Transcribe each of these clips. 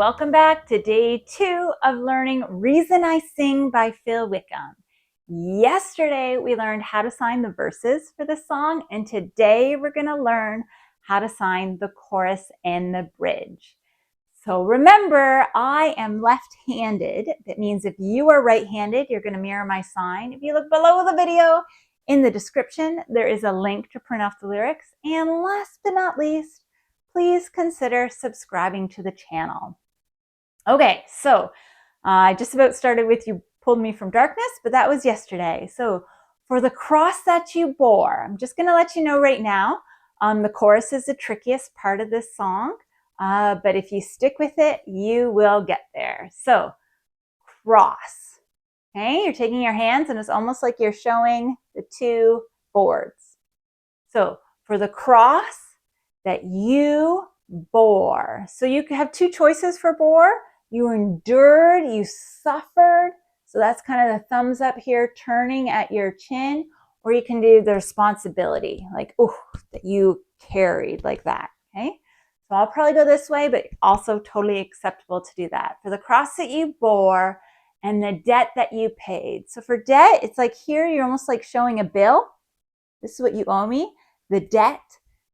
welcome back to day 2 of learning Reason I Sing by Phil Wickham. Yesterday we learned how to sign the verses for the song, and today we're going to learn how to sign the chorus and the bridge. So remember, I am left-handed. That means if you are right-handed, you're going to mirror my sign. If you look below the video, in the description, there is a link to print off the lyrics. And last but not least, please consider subscribing to the channel. Okay, so I just about started with "You Pulled Me from Darkness," but that was yesterday. So for the cross that you bore, I'm just going to let you know right now, the chorus is the trickiest part of this song, but if you stick with it, you will get there. So cross, okay? You're taking your hands and it's almost like you're showing the 2 boards. So for the cross that you bore. So you have 2 choices for bore. You endured, you suffered. So that's kind of the thumbs up here, turning at your chin. Or you can do the responsibility, like, oh, that you carried, like that, okay? So I'll probably go this way, but also totally acceptable to do that. For the cross that you bore and the debt that you paid. So for debt, it's like here, you're almost like showing a bill. This is what you owe me. The debt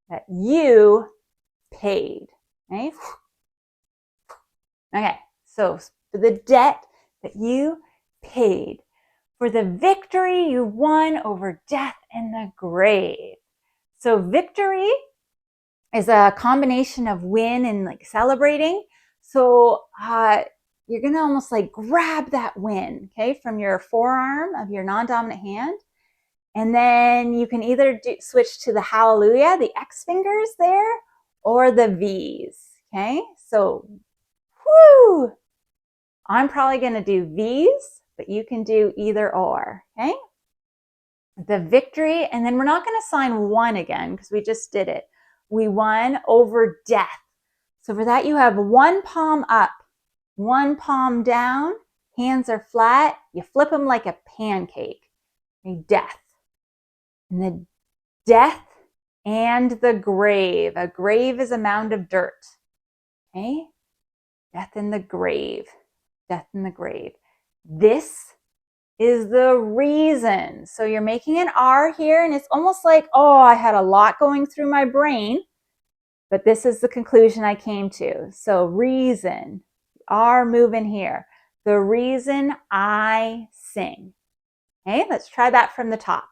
that you paid, okay? Okay, so for the debt that you paid, for the victory you won over death and the grave. So victory is a combination of win and like celebrating. So you're gonna almost like grab that win, okay, from your forearm of your non-dominant hand. And then you can either switch to the hallelujah, the X fingers there, or the V's, okay? So, whoo! I'm probably going to do V's, but you can do either or, okay? The victory, and then we're not going to sign 1 again because we just did it. We won over death. So for that, you have 1 palm up, 1 palm down, hands are flat. You flip them like a pancake. Okay, death. And the death and the grave. A grave is a mound of dirt. Okay? Death in the grave. Death in the grave. This is the reason. So you're making an R here, and it's almost like, oh, I had a lot going through my brain, but this is the conclusion I came to. So reason. R moving here. The reason I sing. Okay, let's try that from the top.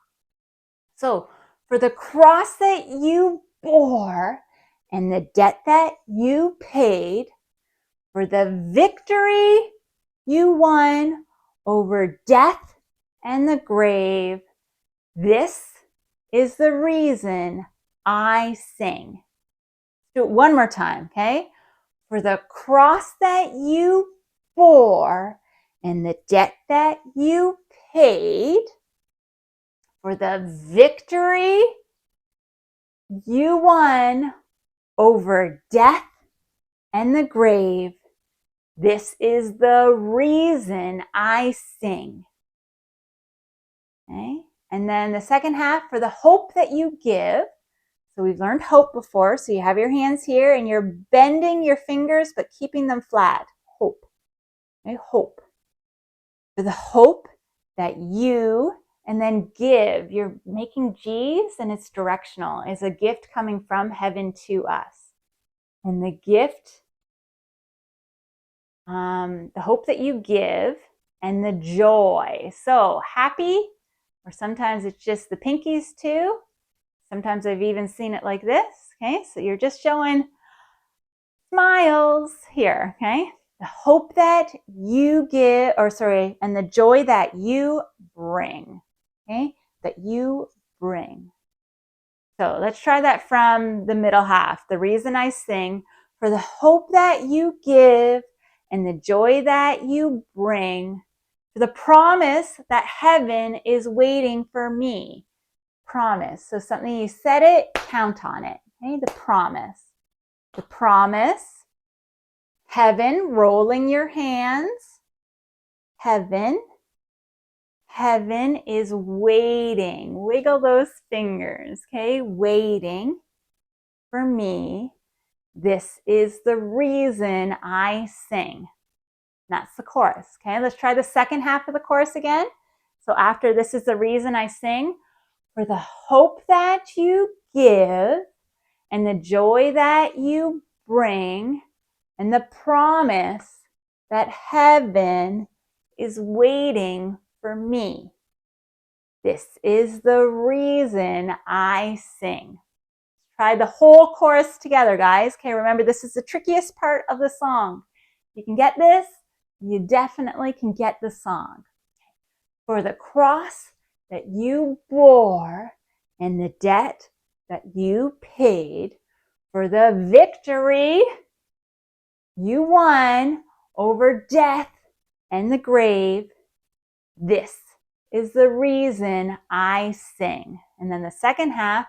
So for the cross that you bore and the debt that you paid, for the victory you won over death and the grave, this is the reason I sing. Do it one more time, okay? For the cross that you bore and the debt that you paid, for the victory you won over death and the grave, this is the reason I sing. Okay? And then the second half, for the hope that you give. So we've learned hope before. So you have your hands here and you're bending your fingers but keeping them flat. Hope. Okay? Hope. For the hope that you, and then give. You're making G's and it's directional. It's a gift coming from heaven to us. And the gift, the hope that you give, and the joy. So happy, or sometimes it's just the pinkies too. Sometimes I've even seen it like this. Okay, so you're just showing smiles here. Okay, the hope that you give, and the joy that you bring. Okay, that you bring. So let's try that from the middle half. The reason I sing, for the hope that you give and the joy that you bring, for the promise that heaven is waiting for me. Promise. So something you said it, count on it. Okay, the promise. The promise. Heaven, rolling your hands. Heaven. Heaven is waiting. Wiggle those fingers, okay? Waiting for me. This is the reason I sing. That's the chorus. Okay, let's try the second half of the chorus again. So after this is the reason I sing, for the hope that you give and the joy that you bring and the promise that heaven is waiting for me. This is the reason I sing. Try the whole chorus together, guys. Okay, remember this is the trickiest part of the song. You can get this, you definitely can get the song. For the cross that you bore and the debt that you paid, for the victory you won over death and the grave, this is the reason I sing. And then the second half,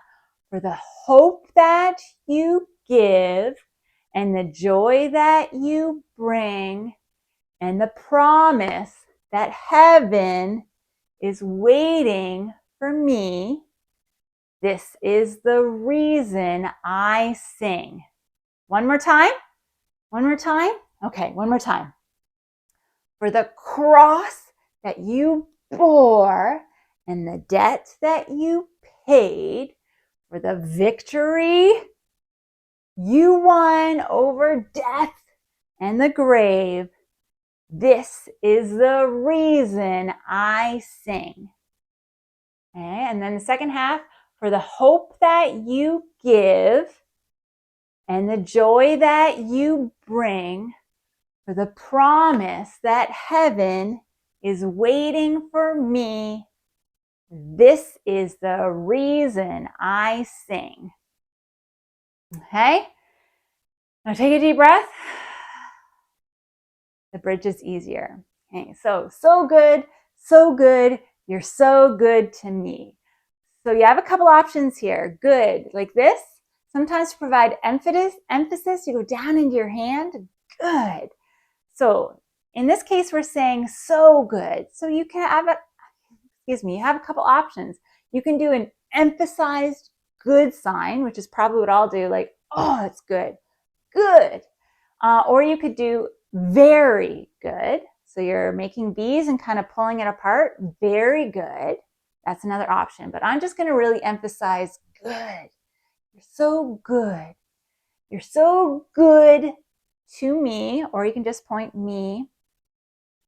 for the hope that you give and the joy that you bring and the promise that heaven is waiting for me. This is the reason I sing. One more time. One more time. Okay, one more time. For the cross that you bore and the debt that you paid, for the victory you won over death and the grave, this is the reason I sing. Okay, and then the second half, for the hope that you give and the joy that you bring, for the promise that heaven is waiting for me, this is the reason I sing. Okay? Now take a deep breath. The bridge is easier. Okay, so good, so good. You're so good to me. So you have a couple options here. Good, like this. Sometimes to provide emphasis, you go down into your hand. Good. So in this case, we're saying so good. So you can have you have a couple options. You can do an emphasized good sign, which is probably what I'll do, like, oh, it's good, good. Or you could do very good. So you're making B's and kind of pulling it apart. Very good. That's another option. But I'm just going to really emphasize good. You're so good. You're so good to me. Or you can just point me.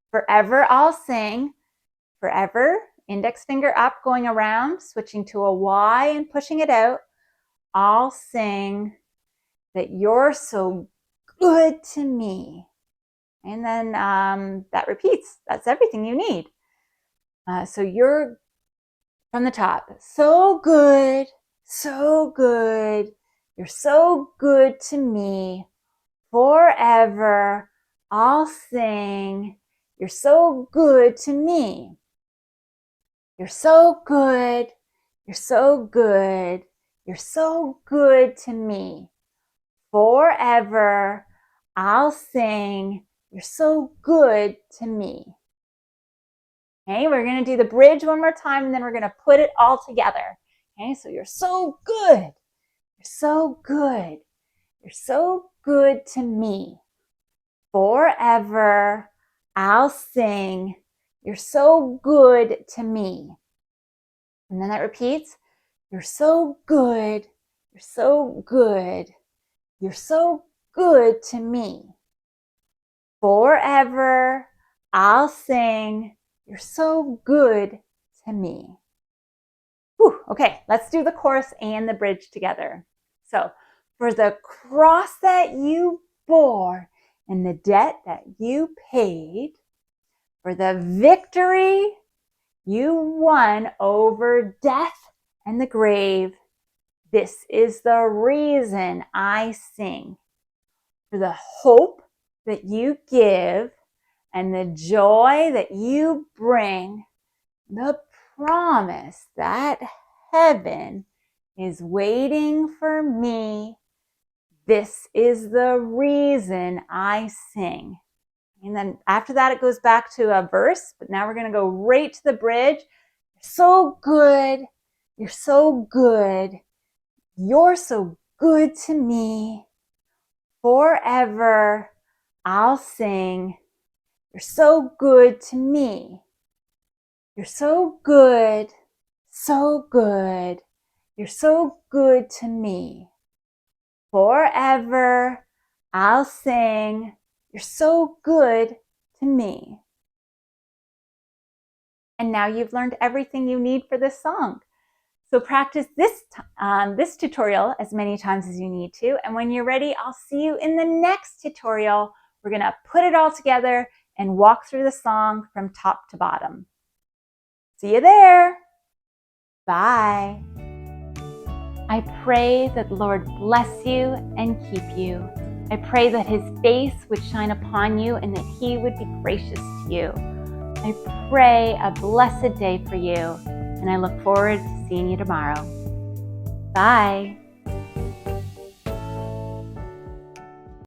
Forever I'll sing. Forever. Index finger up, going around, switching to a Y and pushing it out. I'll sing that you're so good to me. And then that repeats. That's everything you need. So you're from the top. So good, so good. You're so good to me. Forever, I'll sing. You're so good to me. You're so good. You're so good. You're so good to me. Forever, I'll sing. You're so good to me. Okay, we're going to do the bridge one more time, and then we're going to put it all together. Okay, so you're so good. You're so good. You're so good to me. Forever, I'll sing. You're so good to me. And then that repeats. You're so good. You're so good. You're so good to me. Forever, I'll sing. You're so good to me. Whew, okay, let's do the chorus and the bridge together. So, for the cross that you bore and the debt that you paid, for the victory you won over death and the grave, this is the reason I sing. For the hope that you give and the joy that you bring, the promise that heaven is waiting for me, this is the reason I sing. And then after that, it goes back to a verse, but now we're going to go right to the bridge. You're so good. You're so good. You're so good to me. Forever I'll sing, you're so good to me. You're so good, so good. You're so good to me. Forever I'll sing, you're so good to me. And now you've learned everything you need for this song. So practice this tutorial as many times as you need to. And when you're ready, I'll see you in the next tutorial. We're gonna put it all together and walk through the song from top to bottom. See you there. Bye. I pray that the Lord bless you and keep you. I pray that his face would shine upon you and that he would be gracious to you. I pray a blessed day for you, and I look forward to seeing you tomorrow. Bye.